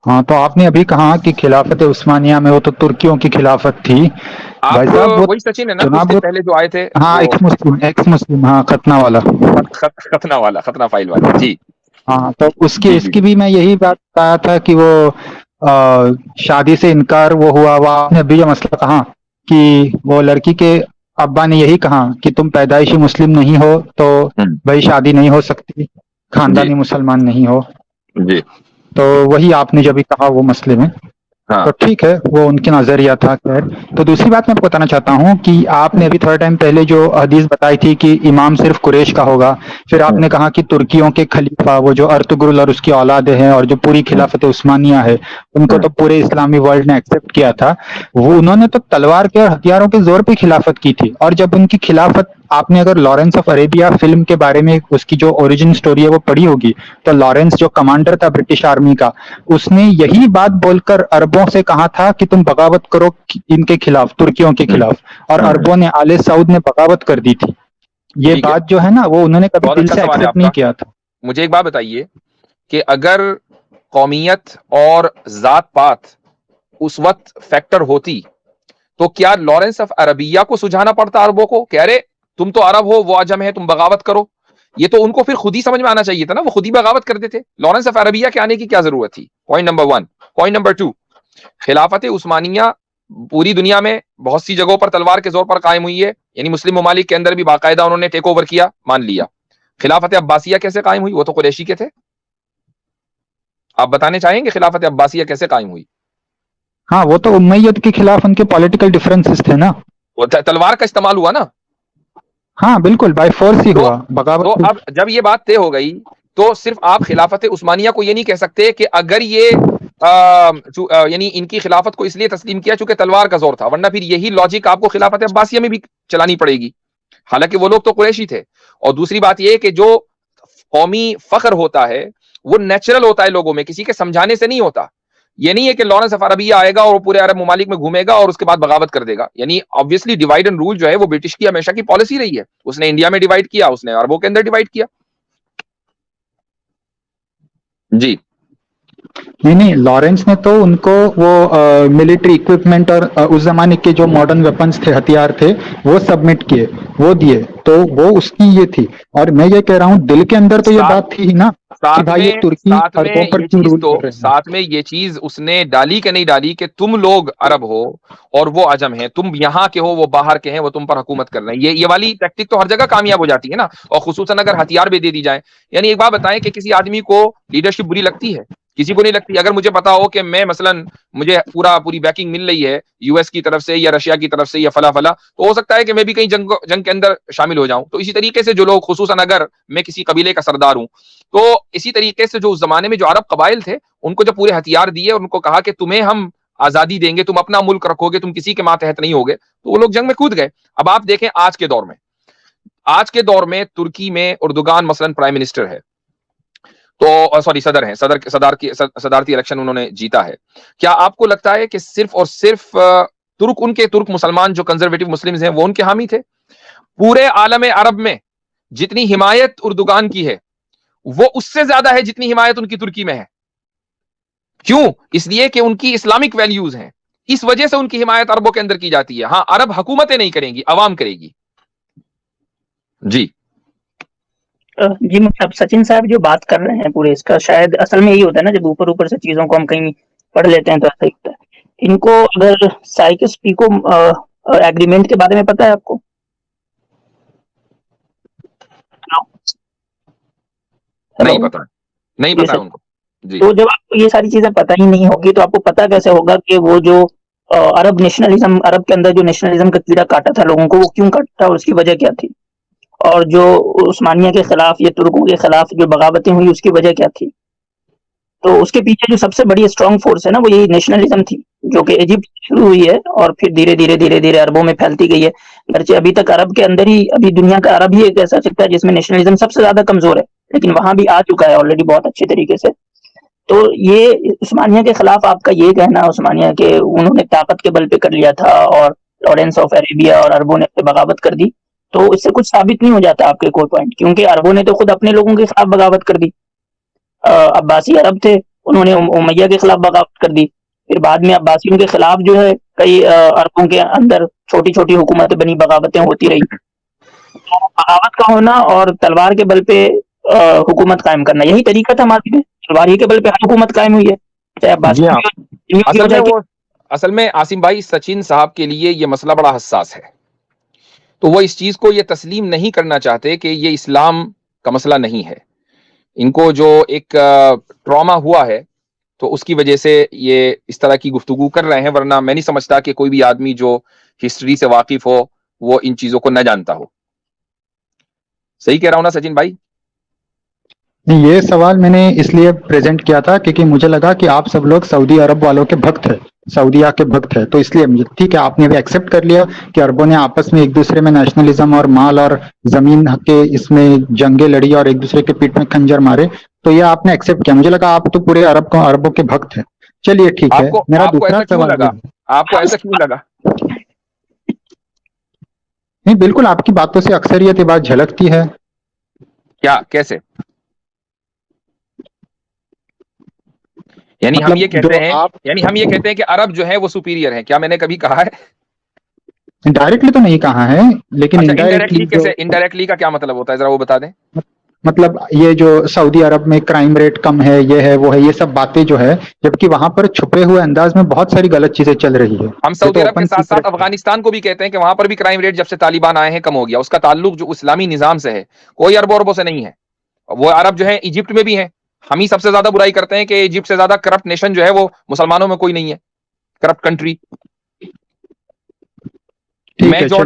ہاں تو آپ نے ابھی کہا کہ خلافت عثمانیہ میں وہ تو ترکیوں کی خلافت تھی بھائی آپ صاحب، وہ وہی سچن ہے نا کچھ جناب دن وہ، پہلے جو آئے تھے ہاں وہ ایکس مسلم، ہاں ختنہ والا. ختنہ والا، ختنہ فائل والے، جی ہاں تو اس جی اس جی کی جی بھی میں یہی بات کہا تھا کہ وہ شادی سے انکار وہ ہوا. وہ آپ نے ابھی جو مسئلہ کہا کہ وہ لڑکی کے ابا نے یہی کہا کہ تم پیدائشی مسلم نہیں ہو تو ہوں، بھائی شادی نہیں ہو سکتی، جی خاندانی مسلمان نہیں ہو. جی تو وہی آپ نے جب کہا وہ مسئلے میں، ہاں تو ٹھیک ہے، وہ ان کے نظریہ تھا. خیر، تو دوسری بات میں آپ کو بتانا چاہتا ہوں کہ آپ نے ابھی تھوڑا ٹائم پہلے جو حدیث بتائی تھی کہ امام صرف قریش کا ہوگا، پھر آپ ہوں، نے کہا کہ ترکیوں کے خلیفہ وہ جو ارطغرل اور اس کی اولادیں ہیں اور جو پوری ہوں، خلافت عثمانیہ ہے، ان کو ہوں، تو پورے اسلامی ورلڈ نے ایکسپٹ کیا تھا. وہ انہوں نے تو تلوار کے اور ہتھیاروں کے زور پہ خلافت کی تھی. اور جب ان کی خلافت، آپ نے اگر لارنس آف عربیہ فلم کے بارے میں اس کی جو اوریجن سٹوری ہے وہ پڑھی ہوگی، تو لارنس جو کمانڈر تھا برٹش آرمی کا، اس نے یہی بات بول کر عربوں سے کہا تھا کہ تم بغاوت کرو ان کے خلاف، ترکیوں کے ہوں، خلاف. اور ہوں، عربوں نے آل سعود نے بغاوت کر دی تھی. یہ ٹھیک ہے، بات جو ہے نا وہ انہوں نے کبھی بہت دل اچھا سے سوال ہے ایکسپٹ آپ نہیں کا. کیا تھا. مجھے ایک بات بتائیے کہ اگر قومیت اور ذات پات اس وقت فیکٹر ہوتی تو کیا لارنس آف عربیہ کو سجھانا پڑتا عربوں کو کہ ارے تم تو عرب ہو، وہ عجم ہے، تم بغاوت کرو؟ یہ تو ان کو پھر خود ہی سمجھ میں آنا چاہیے تھا نا، وہ خود ہی بغاوت کرتے تھے. لارنس آف عربیہ کے آنے کی کیا ضرورت تھی؟ Point number 1. پوائنٹ نمبر 2، خلافت عثمانیہ پوری دنیا میں بہت سی جگہوں پر تلوار کے زور پر قائم ہوئی ہے، یعنی مسلم ممالک کے اندر بھی باقاعدہ انہوں نے ٹیک اوور کیا، مان لیا. خلافت عباسیہ کیسے قائم ہوئی؟ وہ تو قریشی کے تھے. آپ بتانے چاہیں گے خلافت عباسیہ کیسے قائم ہوئی؟ ہاں وہ تو امید کے خلاف ان کے پولیٹیکل ڈفرینسز تھے نا. وہ تلوار کا استعمال ہوا نا. ہاں بالکل، بائی فورس ہی تو ہوا، تو بغاوت. اب جب یہ بات طے ہو گئی تو صرف آپ خلافت عثمانیہ کو یہ نہیں کہہ سکتے کہ اگر یہ یعنی ان کی خلافت کو اس لیے تسلیم کیا چونکہ تلوار کا زور تھا، ورنہ پھر یہی لاجک آپ کو خلافت عباسیہ میں بھی چلانی پڑے گی، حالانکہ وہ لوگ تو قریشی تھے. اور دوسری بات یہ کہ جو قومی فخر ہوتا ہے وہ نیچرل ہوتا ہے لوگوں میں، کسی کے سمجھانے سے نہیں ہوتا. یہ نہیں ہے کہ لارنس آف عربیہ آئے گا اور وہ پورے عرب ممالک میں گھومے گا اور اس کے بعد بغاوت کر دے گا. یعنی obviously ڈیوائڈ اینڈ رول جو ہے وہ برٹش کی ہمیشہ کی پالیسی رہی ہے. اس نے انڈیا میں ڈیوائڈ کیا، اس نے عربوں کے اندر ڈیوائڈ کیا. جی نہیں، لارنس نے تو ان کو وہ ملٹری اکوپمنٹ اور اس زمانے کے جو ماڈرن ویپنس تھے، ہتھیار تھے، وہ سبمٹ کیے، وہ دیے. تو وہ اس کی یہ تھی. اور میں یہ کہہ رہا ہوں دل کے اندر تو یہ ساتھ بات تھی ہی نا کہ بھائی یہ ترکی اربوں پر کیوں رول کر رہے ہیں. ساتھ میں یہ چیز اس نے ڈالی کہ نہیں ڈالی کہ تم لوگ عرب ہو اور وہ عجم ہیں، تم یہاں کے ہو وہ باہر کے ہیں، وہ تم پر حکومت کر رہے ہیں. یہ والی ٹیکٹک تو ہر جگہ کامیاب ہو جاتی ہے نا، اور خصوصاً اگر ہتھیار بھی دے دی جائے. یعنی ایک بات بتائیں کہ کسی آدمی کو لیڈرشپ بری لگتی ہے؟ کسی کو نہیں لگتی. اگر مجھے پتا ہو کہ میں مثلا مجھے پوری بیکنگ مل رہی ہے یو ایس کی طرف سے یا رشیا کی طرف سے یا فلا فلا، تو ہو سکتا ہے کہ میں بھی کہیں جنگ کے اندر شامل ہو جاؤں. تو اسی طریقے سے جو لوگ خصوصاً اگر میں کسی قبیلے کا سردار ہوں، تو اسی طریقے سے جو اس زمانے میں جو عرب قبائل تھے ان کو جب پورے ہتھیار دیے اور ان کو کہا کہ تمہیں ہم آزادی دیں گے، تم اپنا ملک رکھو گے، تم کسی کے ماتحت نہیں ہوگے، تو وہ لوگ جنگ میں کود گئے. اب آپ دیکھیں آج کے دور میں ترکی میں اردوگان مثلا پرائم منسٹر ہے، تو سوری صدر ہیں، صدارتی الیکشن انہوں نے جیتا ہے. کیا آپ کو لگتا ہے کہ صرف اور صرف ترک مسلمان جو کنزرویٹو مسلمز ہیں وہ ان کے حامی تھے؟ پورے عالم عرب میں جتنی حمایت اردوگان کی ہے وہ اس سے زیادہ ہے جتنی حمایت ان کی ترکی میں ہے. کیوں؟ اس لیے کہ ان کی اسلامک ویلیوز ہیں، اس وجہ سے ان کی حمایت عربوں کے اندر کی جاتی ہے. ہاں عرب حکومتیں نہیں کریں گی، عوام کرے گی. جی جی اب سچن صاحب جو بات کر رہے ہیں پورے اس کا شاید اصل میں یہی ہوتا ہے نا، جب اوپر اوپر سے چیزوں کو ہم کہیں پڑھ لیتے ہیں تو ایسا ہی ہوتا ہے. ان کو اگر سائکس پیکو ایگریمنٹ کے بارے میں پتا ہے آپ کو؟ نہیں ہیلو پتا، نہیں جی پتا سر. ان کو. جی تو جب آپ کو یہ ساری چیزیں پتہ ہی نہیں ہوگی تو آپ کو پتہ کیسے ہوگا کہ وہ جو عرب نیشنلزم، عرب کے اندر جو نیشنلزم کا کیڑا کاٹا تھا لوگوں کو، وہ کیوں کاٹا تھا اور اس کی وجہ کیا تھی؟ اور جو عثمانیہ کے خلاف یا ترکوں کے خلاف جو بغاوتیں ہوئی اس کی وجہ کیا تھی؟ تو اس کے پیچھے جو سب سے بڑی اسٹرانگ فورس ہے نا وہ یہی نیشنلزم تھی، جو کہ ایجپٹ شروع ہوئی ہے اور پھر دھیرے دھیرے عربوں میں پھیلتی گئی ہے. گرچہ ابھی تک عرب کے اندر ہی، ابھی دنیا کا عرب ہی ایک ایسا سکتا ہے جس میں نیشنلزم سب سے زیادہ کمزور ہے، لیکن وہاں بھی آ چکا ہے آلریڈی بہت اچھے طریقے سے. تو یہ عثمانیہ کے خلاف آپ کا یہ کہنا، عثمانیہ کے انہوں نے طاقت کے بل پہ کر لیا تھا اور لارنس آف عربیہ اور عربوں نے بغاوت کر دی، تو اس سے کچھ ثابت نہیں ہو جاتا آپ کے کوئی پوائنٹ؟ کیونکہ عربوں نے تو خود اپنے لوگوں کے خلاف بغاوت کر دی. عباسی عرب تھے، انہوں نے امیہ کے خلاف بغاوت کر دی. پھر بعد میں عباسیوں کے خلاف جو ہے کئی عربوں کے اندر چھوٹی چھوٹی حکومتیں بنی، بغاوتیں ہوتی رہی. بغاوت کا ہونا اور تلوار کے بل پہ حکومت قائم کرنا، یہی طریقہ تھا ماضی میں. تلوار ہی کے بل پہ ہر حکومت قائم ہوئی ہے، چاہے جی عباسیوں ہاں. کی ہو اصل میں چاہے. اصل میں عاصم بھائی، سچن صاحب کے لیے یہ مسئلہ بڑا حساس ہے، تو وہ اس چیز کو یہ تسلیم نہیں کرنا چاہتے کہ یہ اسلام کا مسئلہ نہیں ہے. ان کو جو ایک ٹراما ہوا ہے تو اس کی وجہ سے یہ اس طرح کی گفتگو کر رہے ہیں، ورنہ میں نہیں سمجھتا کہ کوئی بھی آدمی جو ہسٹری سے واقف ہو وہ ان چیزوں کو نہ جانتا ہو. صحیح کہہ رہا ہوں نا سچن بھائی؟ یہ سوال میں نے اس لیے پریزنٹ کیا تھا کیونکہ مجھے لگا کہ آپ سب لوگ سعودی عرب والوں کے بھکت ہیں، سعودیہ کے بھکت ہے، تو اس لیے ٹھیک ہے آپ نے بھی ایکسیپٹ کر لیا کہ عربوں نے آپس میں ایک دوسرے میں نیشنلزم اور مال اور زمین کے اس میں جنگیں لڑی اور ایک دوسرے کے پیٹ میں خنجر مارے، تو یہ آپ نے ایکسیپٹ کیا. مجھے لگا آپ تو پورے عربوں کے بھکت ہیں. چلیے ٹھیک ہے. میرا آپ کو دوسرا ایسا کیوں سوال لگا؟ آپ کو ایسا کیوں لگا؟ نہیں، بالکل آپ کی باتوں سے اکثریت یہ بات جھلکتی ہے. کیا؟ کیسے؟ یعنی ہم یہ مطلب جو کہتے ہیں آپ کہ عرب جو ہے وہ سپیریئر ہیں، کیا میں نے کبھی کہا ہے؟ ڈائریکٹلی تو نہیں کہا ہے، لیکن اچھا، انڈائریکٹلی انڈائریکٹلی جو کیسے؟ انڈائریکٹلی کا کیا مطلب ہوتا ہے، ذرا وہ بتا دیں. مطلب یہ جو سعودی عرب میں کرائم ریٹ کم ہے، یہ ہے وہ ہے، یہ سب باتیں جو ہے، جبکہ وہاں پر چھپے ہوئے انداز میں بہت ساری غلط چیزیں چل رہی ہے. ہم یہ سعودی تو عرب کے اوپن ساتھ ساتھ سیکرٹ ہے. افغانستان کو بھی کہتے ہیں کہ وہاں پر بھی کرائم ریٹ جب سے طالبان آئے ہیں کم ہو گیا. اس کا تعلق جو اسلامی نظام سے ہے، کوئی عربوں سے نہیں ہے. وہ عرب جو ہیں ایجپٹ میں بھی ہیں. ہم ہی سب سے زیادہ برائی کرتے ہیں کہ ایجپٹ سے زیادہ کرپٹ نیشن جو ہے وہ مسلمانوں میں کوئی نہیں ہے، کرپٹ کنٹری. ٹھیک ہے چلیے. تو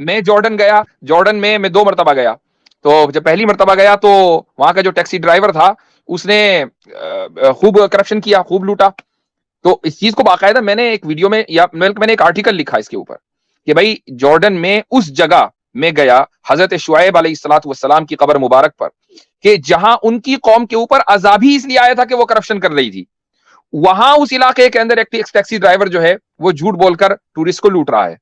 میں جارڈن میں 2 مرتبہ گیا. تو جب پہلی مرتبہ گیا تو وہاں کا جو ٹیکسی ڈرائیور تھا اس نے خوب کرپشن کیا، خوب لوٹا. تو اس چیز کو باقاعدہ میں نے ایک ویڈیو میں یا میں نے ایک آرٹیکل لکھا اس کے اوپر کہ بھائی جارڈن میں اس جگہ میں گیا حضرت شعیب علیہ الصلوۃ والسلام کی قبر مبارک پر، کہ جہاں ان کی قوم کے اوپر عذاب ہی اس لیے آیا تھا کہ وہ کرپشن کر رہی تھی. وہاں اس علاقے کے اندر ایک ٹیکسی ڈرائیور جو ہے وہ جھوٹ بول کر ٹورسٹ کو لوٹ رہا ہے.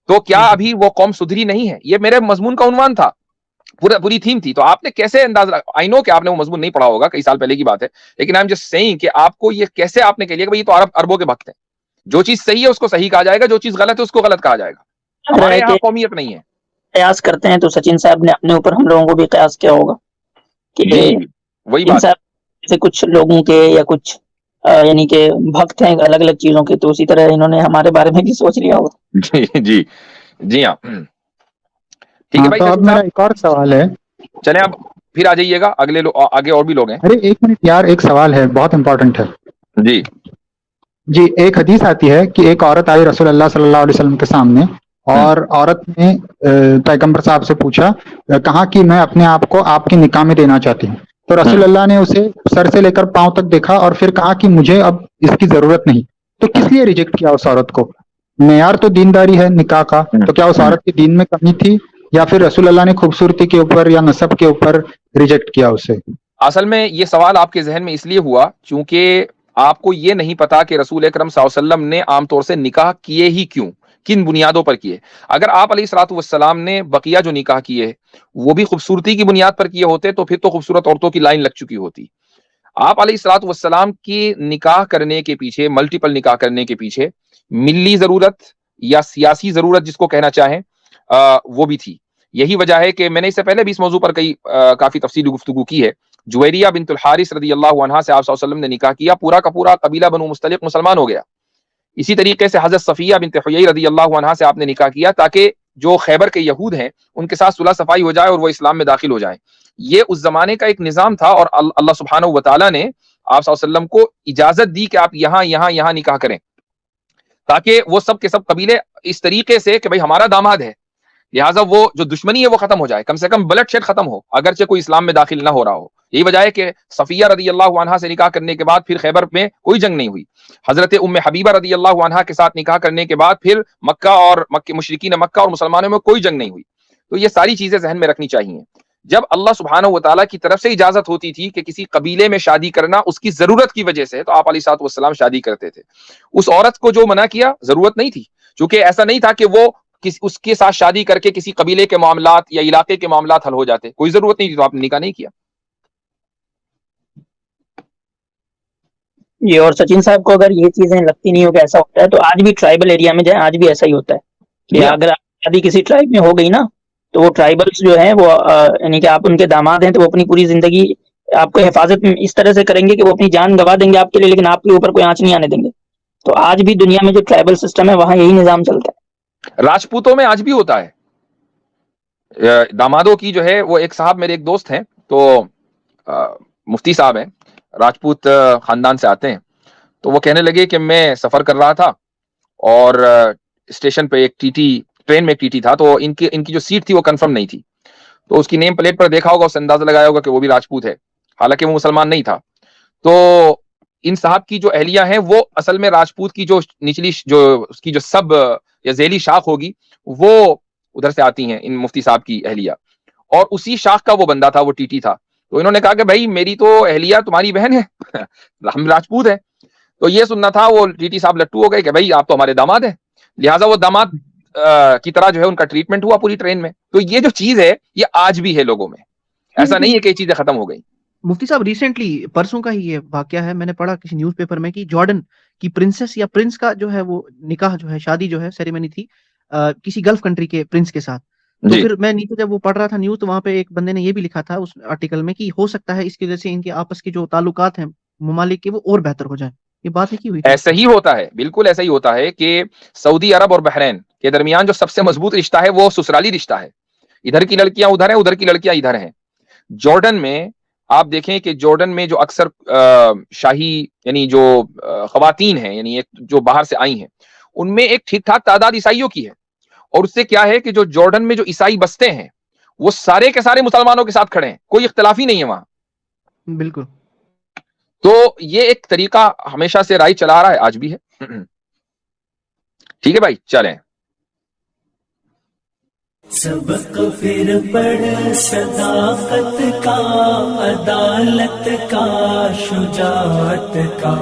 تو کیا ابھی وہ قوم سدھری نہیں ہے؟ یہ میرے مضمون کا عنوان تھا، پوری تھیم تھی. تو آپ نے کیسے انداز آئی نو کہ آپ نے وہ مضمون نہیں پڑھا ہوگا، کئی سال پہلے کی بات ہے، لیکن آئی ایم جسٹ سیئنگ کہ آپ کو یہ کیسے آپ نے کہہ لیا کہ بھائی یہ تو عربوں کے بھکت ہیں. جو چیز صحیح ہے اس کو صحیح کہا جائے گا، جو چیز غلط ہے اس کو غلط کہا جائے گا. لگ رہا ہمارے ہے یہاں کہ قومیت نہیں ہے. قیاس کرتے ہیں تو سچن صاحب نے اپنے اوپر ہم لوگوں کو بھی قیاس کیا ہوگا کہ جی وہی سچن بات ہے. صاحب سے کچھ لوگوں کے یا کچھ یعنی کہ بھکت ہیں الگ الگ چیزوں کے، تو اسی طرح انہوں نے ہمارے بارے میں بھی سوچ لیا ہوگا. جی ہاں. ٹھیک ہے ہاں، بھائی تو اب سچن میرا صاحب، ایک اور سوال ہے. چلیں اب پھر آ جائیے گا، اگلے آگے اور بھی لوگ ہیں. ارے ایک منٹ یار، ایک سوال ہے بہت امپورٹنٹ ہے. جی جی، ایک حدیث آتی ہے کہ ایک عورت آئی رسول اللہ صلی اللہ علیہ وسلم کے سامنے، اور عورت نے پیغمبر صاحب سے پوچھا، کہا کہ میں اپنے آپ کو آپ کی نکاح میں دینا چاہتی ہوں. تو رسول اللہ نے اسے سر سے لے کر پاؤں تک دیکھا اور پھر کہا کہ مجھے اب اس کی ضرورت نہیں. تو کس لیے ریجیکٹ کیا اس عورت کو؟ معیار تو دینداری ہے نکاح کا، تو کیا اس عورت کی دین میں کمی تھی، یا پھر رسول اللہ نے خوبصورتی کے اوپر یا نسب کے اوپر ریجیکٹ کیا اسے؟ اصل میں یہ سوال آپ کے ذہن میں اس لیے ہوا چونکہ آپ کو یہ نہیں پتا کہ رسول اکرم صلی اللہ علیہ وسلم نے عام طور سے نکاح کیے ہی کیوں، کن بنیادوں پر کیے. اگر آپ علیہ الصلوۃ والسلام نے بقیہ جو نکاح کیے وہ بھی خوبصورتی کی بنیاد پر کیے ہوتے تو پھر تو خوبصورت عورتوں کی لائن لگ چکی ہوتی. آپ علیہ الصلوۃ والسلام کی نکاح کرنے کے پیچھے، ملٹیپل نکاح کرنے کے پیچھے ملی ضرورت یا سیاسی ضرورت جس کو کہنا چاہیں وہ بھی تھی. یہی وجہ ہے کہ میں نے اس سے پہلے بھی اس موضوع پر کافی تفصیلی گفتگو کی ہے. جویریہ بنت الحارث رضی اللہ عنہا سے آپ صلی اللہ علیہ وسلم نے نکاح کیا، پورا کا پورا قبیلہ بنو مستلق مسلمان ہو گیا. اسی طریقے سے حضرت صفیہ بنت حیی رضی اللہ عنہا سے آپ نے نکاح کیا تاکہ جو خیبر کے یہود ہیں ان کے ساتھ صلح صفائی ہو جائے اور وہ اسلام میں داخل ہو جائیں. یہ اس زمانے کا ایک نظام تھا، اور اللہ سبحانہ و تعالیٰ نے آپ صلی اللہ علیہ وسلم کو اجازت دی کہ آپ یہاں نکاح کریں، تاکہ وہ سب کے سب قبیلے اس طریقے سے کہ بھائی ہمارا داماد ہے، لہٰذا وہ جو دشمنی ہے وہ ختم ہو جائے، کم سے کم بلڈ شیڈ ختم ہو، اگرچہ کوئی اسلام میں داخل نہ ہو رہا ہو. یہی وجہ ہے کہ صفیہ رضی اللہ عنہا سے نکاح کرنے کے بعد پھر خیبر میں کوئی جنگ نہیں ہوئی. حضرت ام حبیبہ رضی اللہ عنہا کے ساتھ نکاح کرنے کے بعد پھر مشرکین مکہ اور مسلمانوں میں کوئی جنگ نہیں ہوئی. تو یہ ساری چیزیں ذہن میں رکھنی چاہیے. جب اللہ سبحانہ و تعالیٰ کی طرف سے اجازت ہوتی تھی کہ کسی قبیلے میں شادی کرنا اس کی ضرورت کی وجہ سے، تو آپ علیہ الصلوۃ والسلام شادی کرتے تھے. اس عورت کو جو منع کیا ضرورت نہیں تھی، چونکہ ایسا نہیں تھا کہ وہ اس کے ساتھ شادی کر کے کسی قبیلے کے معاملات یا علاقے کے معاملات حل ہو جاتے، کوئی ضرورت نہیں تھی، تو آپ نے نکاح نہیں کیا. یہ اور سچن صاحب کو اگر یہ چیزیں لگتی نہیں ہو کہ ایسا ہوتا ہے تو آج بھی ٹرائبل ایریا میں جائیں، آج بھی ایسا ہی ہوتا ہے کہ اگر شادی کسی ٹرائب میں ہو گئی نا تو وہ ٹرائبلس جو ہیں وہ یعنی کہ آپ ان کے داماد ہیں تو وہ اپنی پوری زندگی آپ کو حفاظت اس طرح سے کریں گے کہ وہ اپنی جان گوا دیں گے آپ کے لیے، لیکن آپ کے اوپر کوئی آنچ نہیں آنے دیں گے. تو آج بھی دنیا میں جو ٹرائبل سسٹم ہے وہاں یہی نظام چلتا ہے. راجپوتوں میں آج بھی ہوتا ہے. دامادوں کی جو ہے وہ ایک صاحب میرے ایک دوست ہیں تو مفتی صاحب ہیں راجپوت خاندان سے آتے ہیں، تو وہ کہنے لگے کہ میں سفر کر رہا تھا اور اسٹیشن پہ ایک ٹی ٹی، ٹرین میں ایک ٹی ٹی تھا، تو ان کی جو سیٹ تھی وہ کنفرم نہیں تھی، تو اس کی نیم پلیٹ پر دیکھا ہوگا، اس سے اندازہ لگایا ہوگا کہ وہ بھی راجپوت ہے، حالانکہ وہ مسلمان نہیں تھا. تو ان صاحب کی جو اہلیہ ہیں وہ اصل میں راجپوت کی جو نچلی جو اس کی جو سب یا ذیلی شاخ ہوگی وہ ادھر سے آتی ہیں، ان مفتی صاحب کی اہلیہ، اور اسی شاخ کا وہ بندہ تھا، وہ ٹی ٹی تھا. تو انہوں نے کہا کہ بھائی میری تو اہلیہ تمہاری بہن ہے، ہم راجپوت ہیں. تو یہ سننا تھا، وہ ٹی ٹی صاحب لٹو ہو گئے کہ بھائی آپ تو ہمارے داماد ہیں، لہٰذا وہ داماد کی طرح جو ہے ان کا ٹریٹمنٹ ہوا پوری ٹرین میں. تو یہ جو چیز ہے یہ آج بھی ہے لوگوں میں، ایسا نہیں ہے کہ یہ چیزیں ختم ہو گئی. مفتی صاحب ریسنٹلی پرسوں کا ہی یہ واقعہ ہے، میں نے پڑھا کسی نیوز پیپر میں کہ جارڈن کی پرنسس یا پرنس کا جو ہے وہ نکاح جو ہے شادی جو ہے سیریمنی تھی کسی گلف کنٹری کے پرنس کے ساتھ. تو پھر میں نیچے جب وہ پڑھ رہا تھا نیوز تو وہاں پہ ایک بندے نے یہ بھی لکھا تھا اس آرٹیکل میں کہ ہو سکتا ہے اس کی وجہ سے ان کے آپس کے جو تعلقات ہیں ممالک کے وہ اور بہتر ہو جائیں. یہ بات لکھی ہوئی ایسا ہی ہوتا ہے، بالکل ایسا ہی ہوتا ہے کہ سعودی عرب اور بحرین کے درمیان جو سب سے مضبوط رشتہ ہے وہ سسرالی رشتہ ہے. ادھر کی لڑکیاں ادھر ہیں، ادھر کی لڑکیاں ادھر ہیں. جارڈن میں آپ دیکھیں کہ جارڈن میں جو اکثر شاہی یعنی جو خواتین ہیں یعنی جو باہر سے آئی ہیں ان میں ایک ٹھیک ٹھاک تعداد عیسائیوں کی ہے، اور اس سے کیا ہے کہ جو جارڈن میں جو عیسائی بستے ہیں وہ سارے کے سارے مسلمانوں کے ساتھ کھڑے ہیں، کوئی اختلاف ہی نہیں ہے وہاں. بالکل. تو یہ ایک طریقہ ہمیشہ سے رائج چلا رہا ہے، آج بھی ہے. ٹھیک ہے بھائی، چلیں. سبق پھر پڑھ صداقت کا، عدالت کا، شجاعت کا،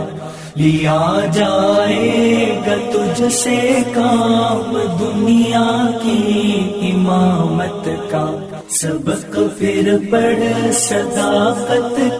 لیا جائے گا تجھ سے کام دنیا کی امامت کا. سبق پھر پڑھ صداقت